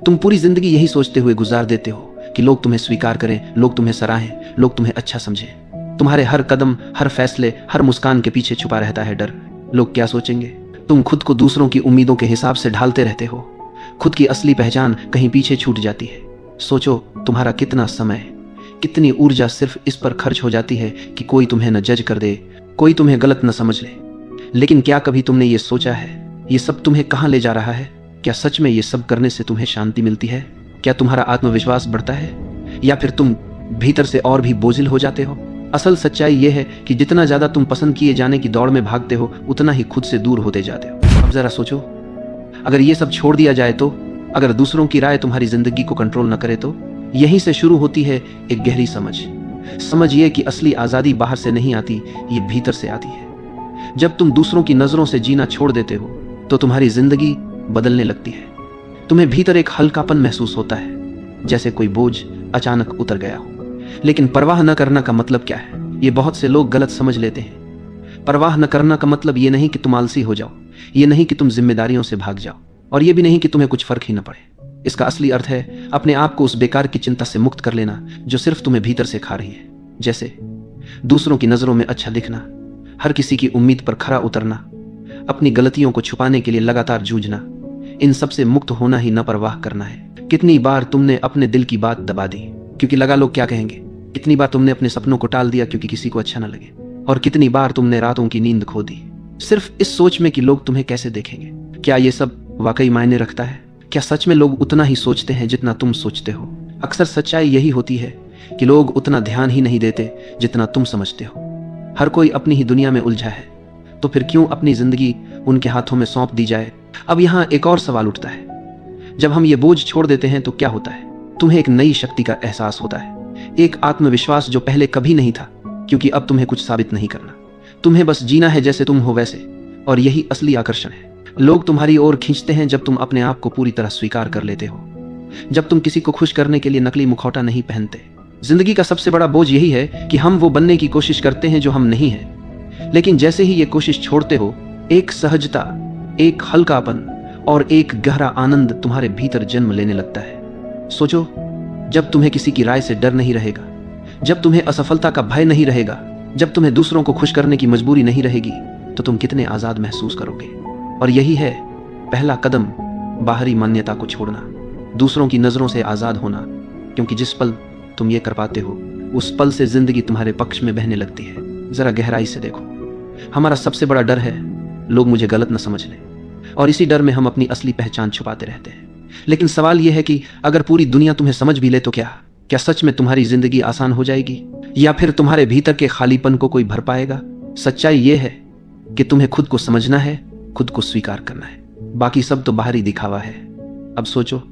तुम पूरी जिंदगी यही सोचते हुए गुजार देते हो कि लोग तुम्हें स्वीकार करें, लोग तुम्हें सराहें, लोग तुम्हें अच्छा समझें। तुम्हारे हर कदम, हर फैसले, हर मुस्कान के पीछे छुपा रहता है डर। लोग क्या सोचेंगे? तुम खुद को दूसरों की उम्मीदों के हिसाब से ढालते रहते हो। खुद की असली पहचान कहीं पीछे छूट जाती है। सोचो तुम्हारा कितना समय, कितनी ऊर्जा सिर्फ इस पर खर्च हो जाती है कि कोई तुम्हें न जज कर दे, कोई तुम्हें गलत न समझ ले। लेकिन क्या कभी तुमने ये सोचा है, ये सब तुम्हें कहाँ ले जा रहा है? क्या सच में ये सब करने से तुम्हें शांति मिलती है? क्या तुम्हारा आत्मविश्वास बढ़ता है, या फिर तुम भीतर से और भी बोझिल हो जाते हो? असल सच्चाई यह है कि जितना ज्यादा तुम पसंद किए जाने की दौड़ में भागते हो, उतना ही खुद से दूर होते जाते हो। अब जरा सोचो, अगर ये सब छोड़ दिया जाए तो, अगर दूसरों की राय तुम्हारी जिंदगी को कंट्रोल न करे तो? यहीं से शुरू होती है एक गहरी समझ ये कि असली आजादी बाहर से नहीं आती, ये भीतर से आती है। जब तुम दूसरों की नजरों से जीना छोड़ देते हो तो तुम्हारी जिंदगी बदलने लगती है। तुम्हें भीतर एक हल्कापन महसूस होता है, जैसे कोई बोझ अचानक उतर गया हो। लेकिन परवाह न करना का मतलब क्या है, ये बहुत से लोग गलत समझ लेते हैं। परवाह न करना का मतलब ये नहीं कि तुम आलसी हो जाओ, ये नहीं कि तुम जिम्मेदारियों से भाग जाओ, और ये भी नहीं कि तुम्हें कुछ फर्क ही न पड़े। इसका असली अर्थ है अपने आप को उस बेकार की चिंता से मुक्त कर लेना जो सिर्फ तुम्हें भीतर से खा रही है। जैसे दूसरों की नजरों में अच्छा दिखना, हर किसी की उम्मीद पर खरा उतरना, अपनी गलतियों को छुपाने के लिए लगातार जूझना। इन सब से मुक्त होना ही न परवाह करना है। कितनी बार तुमने अपने दिल की बात दबा दी क्योंकि लगा लोग क्या कहेंगे? कितनी बार तुमने अपने सपनों को टाल दिया क्योंकि किसी को अच्छा न लगे? और कितनी बार तुमने रातों की नींद खो दी सिर्फ इस सोच में कि लोग तुम्हें कैसे देखेंगे? क्या ये सब वाकई मायने रखता है? क्या सच में लोग उतना ही सोचते हैं जितना तुम सोचते हो? अक्सर सच्चाई यही होती है कि लोग उतना ध्यान ही नहीं देते जितना तुम समझते हो। हर कोई अपनी ही दुनिया में उलझा है, तो फिर क्यों अपनी जिंदगी उनके हाथों में सौंप दी जाए? अब यहाँ एक और सवाल उठता है, जब हम ये बोझ छोड़ देते हैं तो क्या होता है? तुम्हें एक नई शक्ति का एहसास होता है, एक आत्मविश्वास जो पहले कभी नहीं था, क्योंकि अब तुम्हें कुछ साबित नहीं करना। तुम्हें बस जीना है जैसे तुम हो वैसे, और यही असली आकर्षण है। लोग तुम्हारी ओर खींचते हैं जब तुम अपने आप को पूरी तरह स्वीकार कर लेते हो, जब तुम किसी को खुश करने के लिए नकली मुखौटा नहीं पहनते। जिंदगी का सबसे बड़ा बोझ यही है कि हम वो बनने की कोशिश करते हैं जो हम नहीं हैं। लेकिन जैसे ही ये कोशिश छोड़ते हो, एक सहजता, एक हल्कापन और एक गहरा आनंद तुम्हारे भीतर जन्म लेने लगता है। सोचो, जब तुम्हें किसी की राय से डर नहीं रहेगा, जब तुम्हें असफलता का भय नहीं रहेगा, जब तुम्हें दूसरों को खुश करने की मजबूरी नहीं रहेगी, तो तुम कितने आजाद महसूस करोगे। और यही है पहला कदम, बाहरी मान्यता को छोड़ना, दूसरों की नजरों से आजाद होना। क्योंकि जिस पल तुम ये कर पाते हो, उस पल से जिंदगी तुम्हारे पक्ष में बहने लगती है। जरा गहराई से देखो, हमारा सबसे बड़ा डर है लोग मुझे गलत न समझ लें, और इसी डर में हम अपनी असली पहचान छुपाते रहते हैं। लेकिन सवाल यह है कि अगर पूरी दुनिया तुम्हें समझ भी ले तो क्या सच में तुम्हारी जिंदगी आसान हो जाएगी, या फिर तुम्हारे भीतर के खालीपन को कोई भर पाएगा? सच्चाई यह है कि तुम्हें खुद को समझना है, खुद को स्वीकार करना है, बाकी सब तो बाहरी दिखावा है। अब सोचो,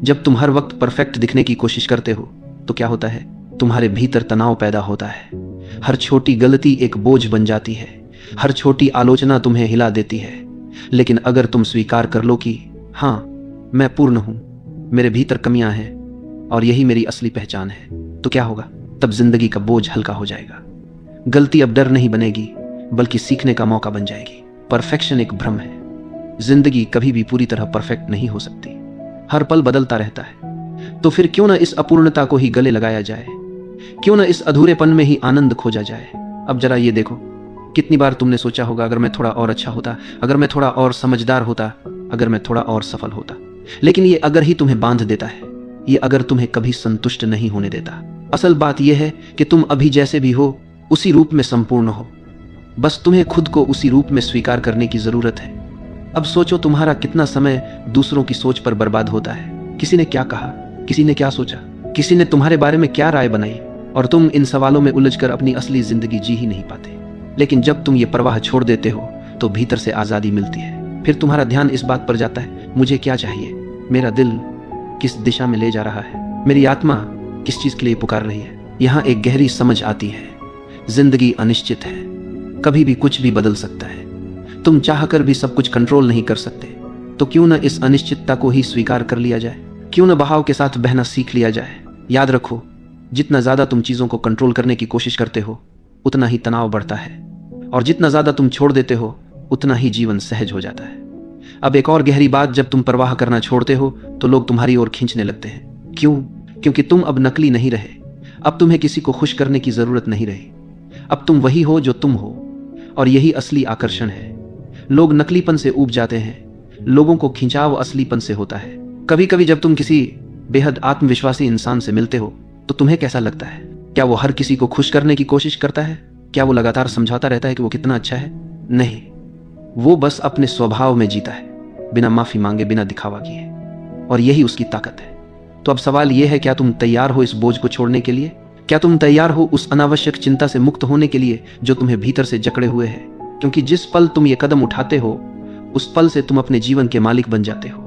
जब तुम हर वक्त परफेक्ट दिखने की कोशिश करते हो तो क्या होता है? तुम्हारे भीतर तनाव पैदा होता है। हर छोटी गलती एक बोझ बन जाती है, हर छोटी आलोचना तुम्हें हिला देती है। लेकिन अगर तुम स्वीकार कर लो कि हाँ, मैं पूर्ण हूं, मेरे भीतर कमियां हैं और यही मेरी असली पहचान है, तो क्या होगा? तब जिंदगी का बोझ हल्का हो जाएगा। गलती अब डर नहीं बनेगी, बल्कि सीखने का मौका बन जाएगी। परफेक्शन एक भ्रम है, जिंदगी कभी भी पूरी तरह परफेक्ट नहीं हो सकती, हर पल बदलता रहता है। तो फिर क्यों ना इस अपूर्णता को ही गले लगाया जाए, क्यों ना इस अधूरेपन में ही आनंद खोजा जाए। अब जरा ये देखो, कितनी बार तुमने सोचा होगा, अगर मैं थोड़ा और अच्छा होता, अगर मैं थोड़ा और समझदार होता, अगर मैं थोड़ा और सफल होता। लेकिन ये अगर ही तुम्हें बांध देता है, ये अगर तुम्हें कभी संतुष्ट नहीं होने देता। असल बात यह है कि तुम अभी जैसे भी हो, उसी रूप में संपूर्ण हो, बस तुम्हें खुद को उसी रूप में स्वीकार करने की जरूरत है। अब सोचो, तुम्हारा कितना समय दूसरों की सोच पर बर्बाद होता है। किसी ने क्या कहा, किसी ने क्या सोचा, किसी ने तुम्हारे बारे में क्या राय बनाई, और तुम इन सवालों में उलझकर अपनी असली जिंदगी जी ही नहीं पाते। लेकिन जब तुम ये परवाह छोड़ देते हो तो भीतर से आजादी मिलती है। फिर तुम्हारा ध्यान इस बात पर जाता है, मुझे क्या चाहिए, मेरा दिल किस दिशा में ले जा रहा है, मेरी आत्मा किस चीज के लिए पुकार रही है। यहाँ एक गहरी समझ आती है, जिंदगी अनिश्चित है, कभी भी कुछ भी बदल सकता है। तुम चाहकर भी सब कुछ कंट्रोल नहीं कर सकते, तो क्यों ना इस अनिश्चितता को ही स्वीकार कर लिया जाए, क्यों ना बहाव के साथ बहना सीख लिया जाए। याद रखो, जितना ज्यादा तुम चीजों को कंट्रोल करने की कोशिश करते हो, उतना ही तनाव बढ़ता है, और जितना ज्यादा तुम छोड़ देते हो, उतना ही जीवन सहज हो जाता है। अब एक और गहरी बात, जब तुम परवाह करना छोड़ते हो तो लोग तुम्हारी ओर खींचने लगते हैं। क्यों? क्योंकि तुम अब नकली नहीं रहे। अब तुम्हें किसी को खुश करने की जरूरत नहीं रही। अब तुम वही हो जो तुम हो, और यही असली आकर्षण है। लोग नकलीपन से ऊब जाते हैं, लोगों को खिंचाव असलीपन से होता है। कभी कभी जब तुम किसी बेहद आत्मविश्वासी इंसान से मिलते हो तो तुम्हें कैसा लगता है? क्या वो हर किसी को खुश करने की कोशिश करता है? क्या वो लगातार समझाता रहता है कि वो कितना अच्छा है? नहीं, वो बस अपने स्वभाव में जीता है, बिना माफी मांगे, बिना दिखावा किए, और यही उसकी ताकत है। तो अब सवाल यह है, क्या तुम तैयार हो इस बोझ को छोड़ने के लिए? क्या तुम तैयार हो उस अनावश्यक चिंता से मुक्त होने के लिए जो तुम्हें भीतर से जकड़े हुए है? क्योंकि जिस पल तुम ये कदम उठाते हो, उस पल से तुम अपने जीवन के मालिक बन जाते हो।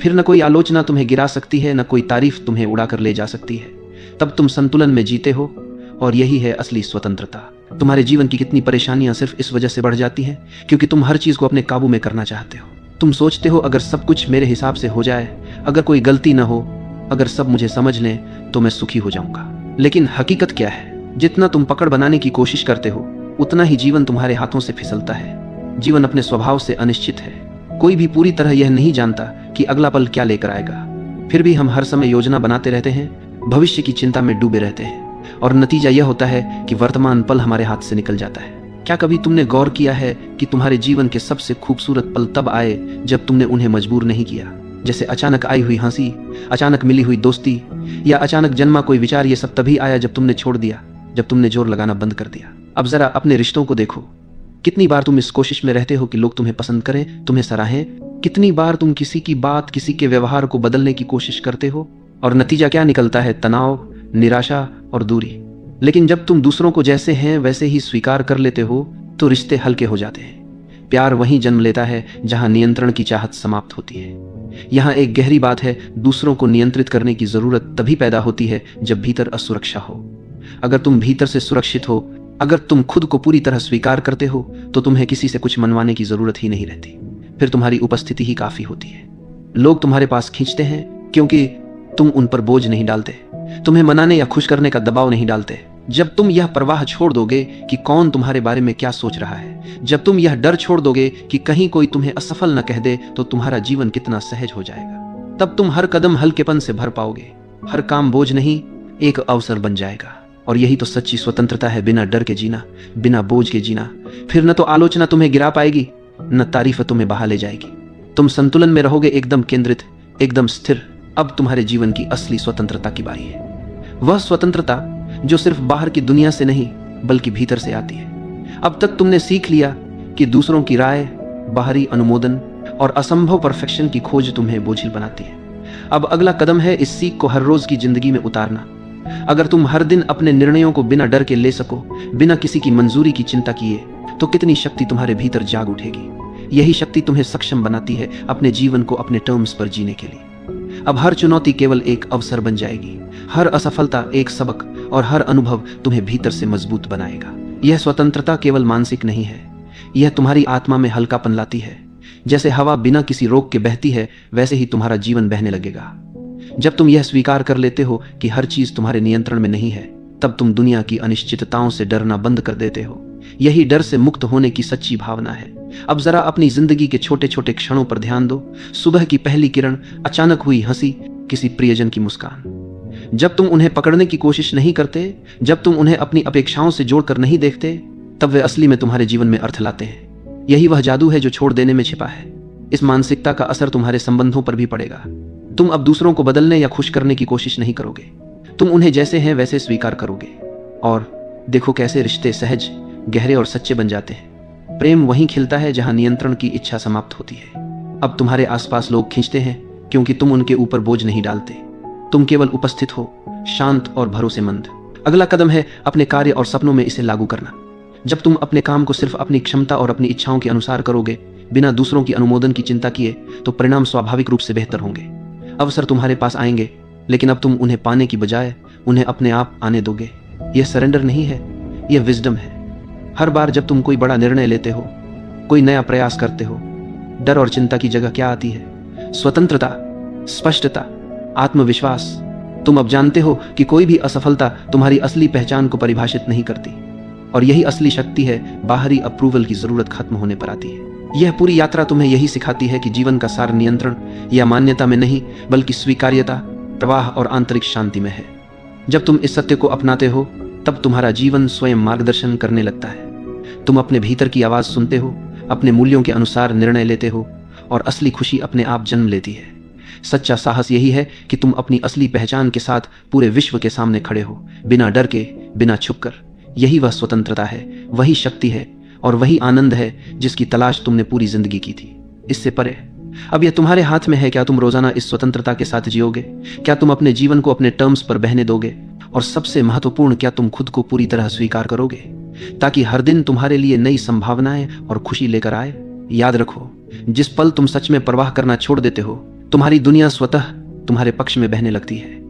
फिर न कोई आलोचना तुम्हें गिरा सकती है, न कोई तारीफ तुम्हें उड़ाकर ले जा सकती है। तब तुम संतुलन में जीते हो, और यही है असली स्वतंत्रता। तुम्हारे जीवन की कितनी परेशानियां सिर्फ इस वजह से बढ़ जाती हैं क्योंकि तुम हर चीज को अपने काबू में करना चाहते हो। तुम सोचते हो अगर सब कुछ मेरे हिसाब से हो जाए, अगर कोई गलती न हो, अगर सब मुझे समझ लें तो मैं सुखी हो जाऊंगा। लेकिन हकीकत क्या है? जितना तुम पकड़ बनाने की कोशिश करते हो, उतना ही जीवन तुम्हारे हाथों से फिसलता है। जीवन अपने स्वभाव से अनिश्चित है। कोई भी पूरी तरह यह नहीं जानता कि अगला पल क्या लेकर आएगा। फिर भी हम हर समय योजना बनाते रहते हैं, भविष्य की चिंता में डूबे रहते हैं, और नतीजा यह होता है कि वर्तमान पल हमारे हाथ से निकल जाता है। क्या कभी तुमने गौर किया है कि तुम्हारे जीवन के सबसे खूबसूरत पल तब आए जब तुमने उन्हें मजबूर नहीं किया? जैसे अचानक आई हुई हंसी, अचानक मिली हुई दोस्ती, या अचानक जन्मा कोई विचार। ये सब तभी आया जब तुमने छोड़ दिया, जब तुमने जोर लगाना बंद कर दिया। अब जरा अपने रिश्तों को देखो। कितनी बार तुम इस कोशिश में रहते हो कि लोग तुम्हें पसंद करें, तुम्हें सराहें? कितनी बार तुम किसी की बात, किसी के व्यवहार को बदलने की कोशिश करते हो, और नतीजा क्या निकलता है? तनाव, निराशा और दूरी। लेकिन जब तुम दूसरों को जैसे हैं वैसे ही स्वीकार कर लेते हो तो रिश्ते हल्के हो जाते हैं। प्यार वहीं जन्म लेता है जहां नियंत्रण की चाहत समाप्त होती है। यहाँ एक गहरी बात है, दूसरों को नियंत्रित करने की जरूरत तभी पैदा होती है जब भीतर असुरक्षा हो। अगर तुम भीतर से सुरक्षित हो, अगर तुम खुद को पूरी तरह स्वीकार करते हो, तो तुम्हें किसी से कुछ मनवाने की जरूरत ही नहीं रहती। फिर तुम्हारी उपस्थिति ही काफी होती है। लोग तुम्हारे पास खींचते हैं क्योंकि तुम उन पर बोझ नहीं डालते, तुम्हें मनाने या खुश करने का दबाव नहीं डालते। जब तुम यह परवाह छोड़ दोगे कि कौन तुम्हारे बारे में क्या सोच रहा है, जब तुम यह डर छोड़ दोगे कि कहीं कोई तुम्हें असफल न कह दे, तो तुम्हारा जीवन कितना सहज हो जाएगा। तब तुम हर कदम हल्केपन से भर पाओगे, हर काम बोझ नहीं, एक अवसर बन जाएगा। और यही तो सच्ची स्वतंत्रता है, बिना डर के जीना, बिना बोझ के जीना। फिर न तो आलोचना तुम्हें गिरा पाएगी, न तारीफ तुम्हें बहा ले जाएगी। तुम संतुलन में रहोगे, एकदम केंद्रित, एकदम स्थिर। अब तुम्हारे जीवन की असली स्वतंत्रता की बारी है। वह स्वतंत्रता जो सिर्फ बाहर की दुनिया से नहीं बल्कि भीतर से आती है। अब तक तुमने सीख लिया कि दूसरों की राय, बाहरी अनुमोदन और असंभव परफेक्शन की खोज तुम्हें बोझिल बनाती है। अब अगला कदम है इस सीख को हर रोज की जिंदगी में उतारना। अगर तुम हर दिन अपने निर्णयों को बिना डर के ले सको, बिना किसी की मंजूरी की चिंता किए, तो कितनी शक्ति तुम्हारे भीतर जाग उठेगी। यही शक्ति तुम्हें सक्षम बनाती है अपने जीवन को अपने टर्म्स पर जीने के लिए। अब हर चुनौती केवल एक अवसर बन जाएगी, हर असफलता एक सबक, और हर अनुभव तुम्हें भीतर से मजबूत बनाएगा। यह स्वतंत्रता केवल मानसिक नहीं है, यह तुम्हारी आत्मा में हल्कापन लाती है। जैसे हवा बिना किसी रोक के बहती है, वैसे ही तुम्हारा जीवन बहने लगेगा। जब तुम यह स्वीकार कर लेते हो कि हर चीज तुम्हारे नियंत्रण में नहीं है, तब तुम दुनिया की अनिश्चितताओं से डरना बंद कर देते हो। यही डर से मुक्त होने की सच्ची भावना है। अब जरा अपनी जिंदगी के छोटे छोटे क्षणों पर ध्यान दो। सुबह की पहली किरण, अचानक हुई हंसी, किसी प्रियजन की मुस्कान। जब तुम उन्हें पकड़ने की कोशिश नहीं करते, जब तुम उन्हें अपनी अपेक्षाओं से जोड़कर नहीं देखते, तब वे असली में तुम्हारे जीवन में अर्थ लाते हैं। यही वह जादू है जो छोड़ देने में छिपा है। इस मानसिकता का असर तुम्हारे संबंधों पर भी पड़ेगा। तुम अब दूसरों को बदलने या खुश करने की कोशिश नहीं करोगे, तुम उन्हें जैसे हैं वैसे स्वीकार करोगे। और देखो कैसे रिश्ते सहज, गहरे और सच्चे बन जाते हैं। प्रेम वहीं खिलता है जहां नियंत्रण की इच्छा समाप्त होती है। अब तुम्हारे आसपास लोग खींचते हैं क्योंकि तुम उनके ऊपर बोझ नहीं डालते, तुम केवल उपस्थित हो, शांत और भरोसेमंद। अगला कदम है अपने कार्य और सपनों में इसे लागू करना। जब तुम अपने काम को सिर्फ अपनी क्षमता और अपनी इच्छाओं के अनुसार करोगे, बिना दूसरों की अनुमोदन की चिंता किए, तो परिणाम स्वाभाविक रूप से बेहतर होंगे। अवसर तुम्हारे पास आएंगे, लेकिन अब तुम उन्हें पाने की बजाय उन्हें अपने आप आने दोगे। यह सरेंडर नहीं है, यह विजडम है। हर बार जब तुम कोई बड़ा निर्णय लेते हो, कोई नया प्रयास करते हो, डर और चिंता की जगह क्या आती है? स्वतंत्रता, स्पष्टता, आत्मविश्वास। तुम अब जानते हो कि कोई भी असफलता तुम्हारी असली पहचान को परिभाषित नहीं करती, और यही असली शक्ति है, बाहरी अप्रूवल की जरूरत खत्म होने पर आती है। यह पूरी यात्रा तुम्हें यही सिखाती है कि जीवन का सार नियंत्रण या मान्यता में नहीं, बल्कि स्वीकार्यता, प्रवाह और आंतरिक शांति में है। जब तुम इस सत्य को अपनाते हो, तब तुम्हारा जीवन स्वयं मार्गदर्शन करने लगता है। तुम अपने भीतर की आवाज सुनते हो, अपने मूल्यों के अनुसार निर्णय लेते हो, और असली खुशी अपने आप जन्म लेती है। सच्चा साहस यही है कि तुम अपनी असली पहचान के साथ पूरे विश्व के सामने खड़े हो, बिना डर के, बिना छुपकर। यही वह स्वतंत्रता है, वही शक्ति है, और वही आनंद है जिसकी तलाश तुमने पूरी जिंदगी की थी। इससे परे अब यह तुम्हारे हाथ में है। क्या तुम रोजाना इस स्वतंत्रता के साथ जियोगे? क्या तुम अपने जीवन को अपने टर्म्स पर बहने दोगे? और सबसे महत्वपूर्ण, क्या तुम खुद को पूरी तरह स्वीकार करोगे, ताकि हर दिन तुम्हारे लिए नई संभावनाएं और खुशी लेकर आए? याद रखो, जिस पल तुम सच में परवाह करना छोड़ देते हो, तुम्हारी दुनिया स्वतः तुम्हारे पक्ष में बहने लगती है।